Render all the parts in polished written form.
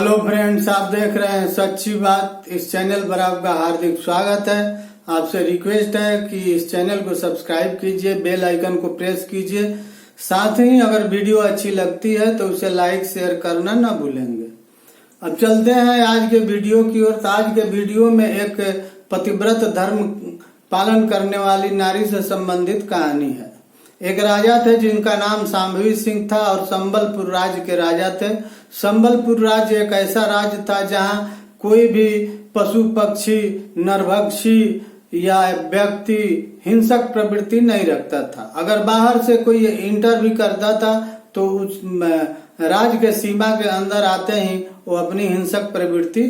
Hello friends, आप देख रहे हैं सच्ची बात। इस चैनल पर आपका हार्दिक स्वागत है। आपसे रिक्वेस्ट है कि इस चैनल को सब्सक्राइब कीजिए, बेल आइकन को प्रेस कीजिए। साथ ही अगर वीडियो अच्छी लगती है तो उसे लाइक शेयर करना ना भूलेंगे। अब चलते हैं आज के वीडियो की ओर। तो आज के वीडियो में एक पतिव्रत धर्म पालन करने वाली नारी से संबंधित कहानी है। एक राजा थे जिनका नाम शांभवी सिंह था और संबलपुर राज्य के राजा थे। संबलपुर राज्य एक ऐसा राज्य था जहां कोई भी पशु पक्षी, नरभक्षी या व्यक्ति हिंसक प्रवृत्ति नहीं रखता था। अगर बाहर से कोई इंटर भी करता था तो उस राज्य के सीमा के अंदर आते ही वो अपनी हिंसक प्रवृत्ति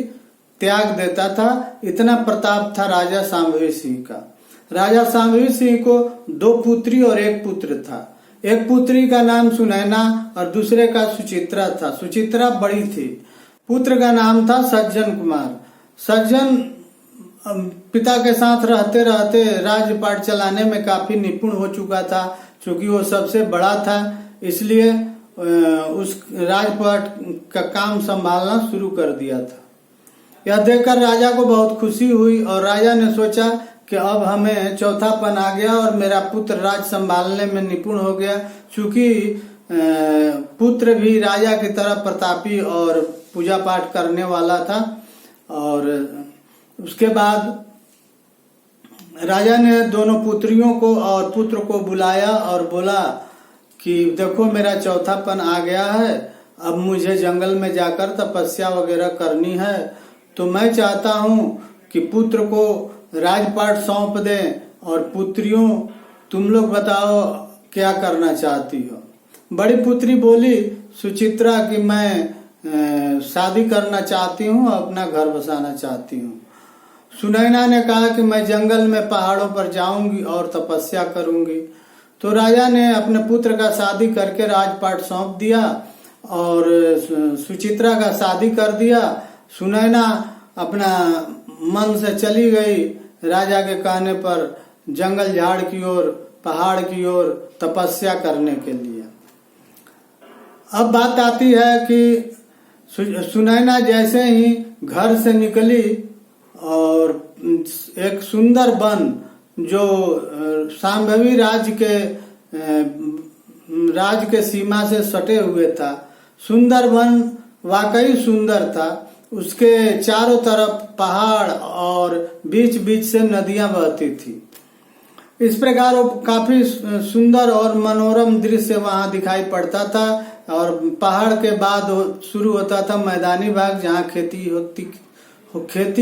त्याग देता था। इतना प्रताप था राजा शांभवी सिंह का। राजा शांभवी सिंह को 2 पुत्री और 1 पुत्र था। एक पुत्री का नाम सुनैना और दूसरे का सुचित्रा था। सुचित्रा बड़ी थी। पुत्र का नाम था सज्जन कुमार। सज्जन पिता के साथ रहते रहते राज्यपाट चलाने में काफी निपुण हो चुका था। चूंकि वो सबसे बड़ा था इसलिए उस राजपाट का काम संभालना शुरू कर दिया था। यह देखकर राजा को बहुत खुशी हुई और राजा ने सोचा कि अब हमें चौथापन आ गया और मेरा पुत्र राज संभालने में निपुण हो गया। चूंकि पुत्र भी राजा की तरह प्रतापी और पूजा पाठ करने वाला था। और उसके बाद राजा ने दोनों पुत्रियों को और पुत्र को बुलाया और बोला कि देखो मेरा चौथापन आ गया है, अब मुझे जंगल में जाकर तपस्या वगैरह करनी है। तो मैं चाहता हूँ कि पुत्र को राजपाट सौंप दें और पुत्रियों तुम लोग बताओ क्या करना चाहती हो। बड़ी पुत्री बोली सुचित्रा कि मैं शादी करना चाहती हूँ, अपना घर बसाना चाहती हूँ। सुनैना ने कहा कि मैं जंगल में पहाड़ों पर जाऊंगी और तपस्या करूंगी। तो राजा ने अपने पुत्र का शादी करके राजपाट सौंप दिया और सुचित्रा का शादी कर दिया। सुनैना अपना मन से चली गई राजा के कहने पर जंगल झाड़ की ओर, पहाड़ की ओर तपस्या करने के लिए। अब बात आती है कि सुनैना जैसे ही घर से निकली और एक सुंदर वन जो शांभवी राज्य के सीमा से सटे हुए था, सुंदर वन वाकई सुंदर था। उसके चारों तरफ पहाड़ और बीच बीच से नदियां बहती थी। इस प्रकार वो काफी सुंदर और मनोरम दृश्य वहां दिखाई पड़ता था। और पहाड़ के बाद शुरू होता था मैदानी भाग जहां खेती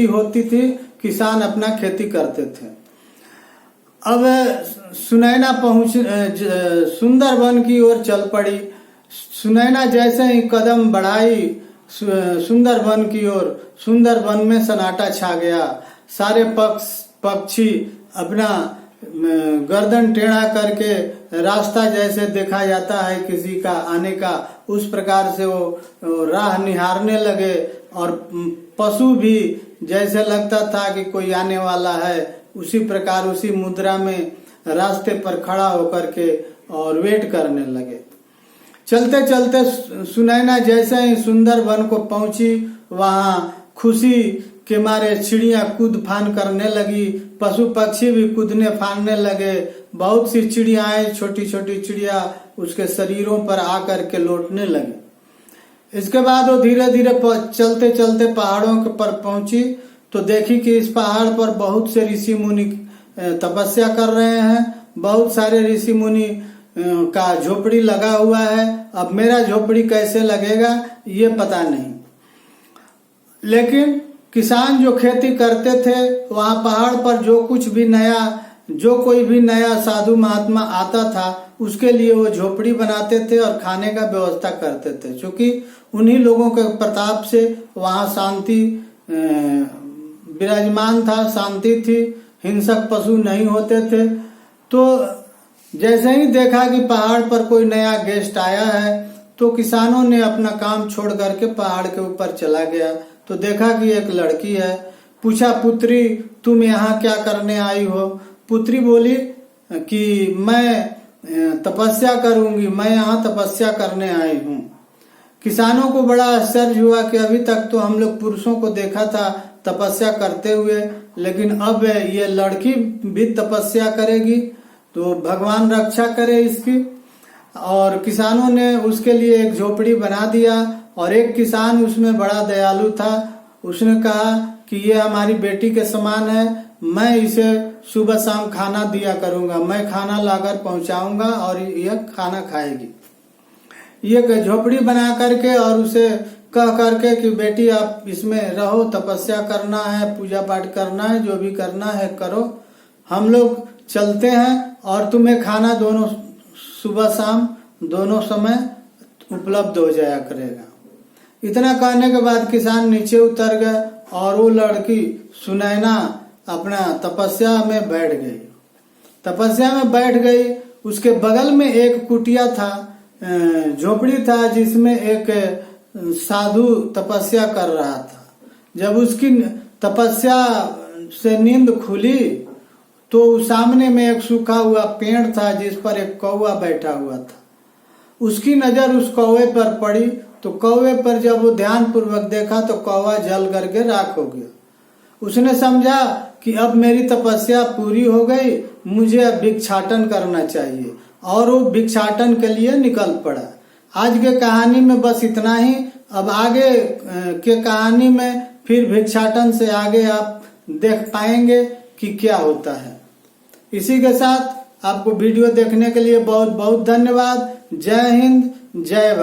होती थी, किसान अपना खेती करते थे। अब सुनैना सुंदर वन की ओर चल पड़ी। सुनैना जैसे ही कदम बढ़ाई सुंदर वन की ओर, सुंदर वन में सन्नाटा छा गया। सारे पक्षी अपना गर्दन टेढ़ा करके रास्ता जैसे देखा जाता है किसी का आने का, उस प्रकार से वो राह निहारने लगे। और पशु भी जैसे लगता था कि कोई आने वाला है, उसी प्रकार उसी मुद्रा में रास्ते पर खड़ा होकर के और वेट करने लगे। चलते चलते सुनैना जैसे ही सुंदर वन को पहुंची, वहां खुशी के मारे चिड़िया कूद फान करने लगी, पशु पक्षी भी कूदने फानने लगे। बहुत सी चिड़ियाएं, छोटी छोटी चिड़िया उसके शरीरों पर आकर के लौटने लगी। इसके बाद वो धीरे धीरे चलते चलते पहाड़ों पर पहुंची तो देखी कि इस पहाड़ पर बहुत से ऋषि मुनि तपस्या कर रहे हैं। बहुत सारे ऋषि मुनि का झोपड़ी लगा हुआ है। अब मेरा झोपड़ी कैसे लगेगा ये पता नहीं, लेकिन किसान जो खेती करते थे वहां पहाड़ पर जो कोई भी नया साधु महात्मा आता था उसके लिए वो झोपड़ी बनाते थे और खाने का व्यवस्था करते थे। क्योंकि उन्हीं लोगों के प्रताप से वहां शांति विराजमान था, शांति थी, हिंसक पशु नहीं होते थे। तो जैसे ही देखा कि पहाड़ पर कोई नया गेस्ट आया है तो किसानों ने अपना काम छोड़ करके पहाड़ के ऊपर चला गया। तो देखा कि एक लड़की है। पूछा पुत्री तुम यहाँ क्या करने आई हो? पुत्री बोली कि मैं तपस्या करूंगी, मैं यहाँ तपस्या करने आई हूँ। किसानों को बड़ा आश्चर्य हुआ कि अभी तक तो हम लोग पुरुषों को देखा था तपस्या करते हुए, लेकिन अब ये लड़की भी तपस्या करेगी, तो भगवान रक्षा करे इसकी। और किसानों ने उसके लिए एक झोपड़ी बना दिया और एक किसान उसमें बड़ा दयालु था। उसने कहा कि ये हमारी बेटी के समान है, मैं इसे सुबह शाम खाना दिया करूंगा, मैं खाना लाकर पहुंचाऊंगा और यह खाना खाएगी। ये झोपड़ी बना करके और उसे कह करके कि बेटी आप इसमें रहो, तपस्या करना है, पूजा पाठ करना है, जो भी करना है करो, हम लोग चलते हैं और तुम्हें खाना दोनों सुबह शाम दोनों समय उपलब्ध हो जाया करेगा। इतना कहने के बाद किसान नीचे उतर गए और वो लड़की सुनैना अपना तपस्या में बैठ गई। तपस्या में बैठ गई। उसके बगल में एक कुटिया था, झोपड़ी था, जिसमें एक साधु तपस्या कर रहा था। जब उसकी तपस्या से नींद खुली तो सामने में एक सूखा हुआ पेड़ था जिस पर एक कौवा बैठा हुआ था। उसकी नजर उस कौवे पर पड़ी तो कौवे पर जब वो ध्यान पूर्वक देखा तो कौवा जल करके राख हो गया। उसने समझा कि अब मेरी तपस्या पूरी हो गई, मुझे अब भिक्षाटन करना चाहिए, और वो भिक्षाटन के लिए निकल पड़ा। आज के कहानी में बस इतना ही। अब आगे के कहानी में फिर भिक्षाटन से आगे आप देख पाएंगे कि क्या होता है। इसी के साथ आपको वीडियो देखने के लिए बहुत बहुत धन्यवाद। जय हिंद, जय भारत।